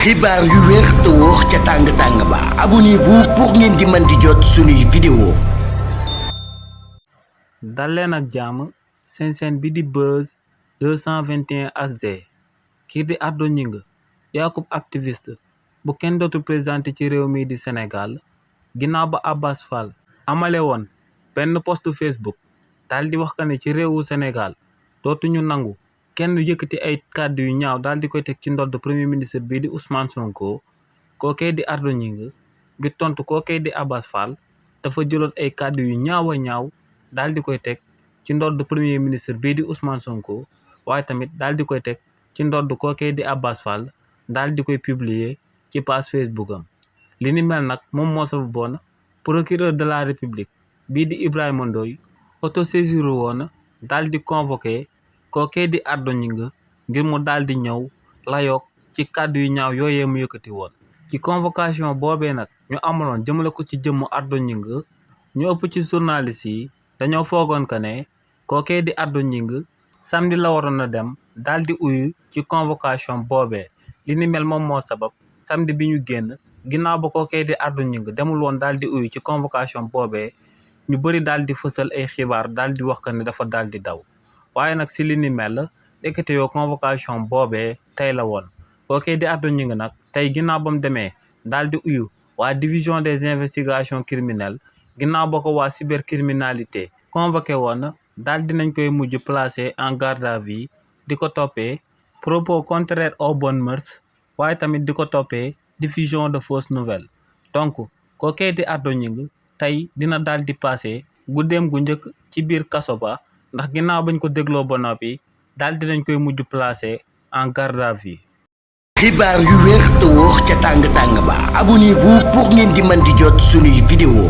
xibaar yu wér te wóor ca tàng-tàng ba abonnez-vous pour ngeen di mën di jot suñuy vidéo. dal leen ak jàmm seen chaîne bi di Buzz 221 HD kii di Ardo Gningue di akub activiste bu kenn dootul présenté ci réew mi di Sénégal ginnaaw ba Abass Fall amale woon benn postu Facebook daal di wax que ne ci réewu Sénégal dootuñu nangu kenn yëkkati ay kàddu yu ñaaw daal di koy teg ci ndodd premier ministre bii di Ousmane Sonko kookee di Ardo Gningue ngir tontu kookee di Abass Fall dafa jëloon ay kàddu yu ñaaw a ñaaw daal di koy teg ci ndodd premier ministre bii di Ousmane Sonko waaye tamit daal di koy teg ci ndodd kookee di Abass Fall daal di koy publier ci page Facebook am. li ni mel nag moom moo sababoon procureur de la république bii di Ibrahima Ndoye autosaisir woon daal di convoqué kookee di Ardo Gningue ngir mu daal di ñëw layoog ci kàddu yu ñaaw yooyee mu yëkkati woon. ci convocation boobee nag ñu amaloon jëmale ko ci jëmm Ardo Gningue ñu ëpp ci journaliste yi dañoo foogoon que ne kookee di Ardo Gningue samedi la waroon a dem daal di uyu ci convocation boobee. li ni mel moom moo sabab samedi bi ñu génn ginnaaw ba kookee di Ardo Gningue demul woon daal di uyu ci convocation boobee ñu bëri daal di fësal ay xibaar daal di wax que ne dafa daal di daw. waaye nag si li ni mel ndekete yoo convocation boobee tey la woon kookee di Ardo Gningue nag tey ginnaaw ba mu demee daal di uyu waa division des investigations criminelles ginnaaw ba ko waa cybercriminalité convoqué woon daal dinañ koy mujj placé en garde à vue di ko toppee propos contraires aux bonnes mœurs waaye tamit di ko toppee diffusion de fausses nouvelles. donc kookee di Ardo Gningue tey dina daal di passé guddeem gu njëkk ci biir kaso ba ndax ginnaaw bañ ko dégloo ba noppi daal dinañ koy mujj placé en garde à vue. xibaar yu wér te wóor ca tàng-tàng ba abonnez-vous pour ngeen di mën di jot suñuy vidéo.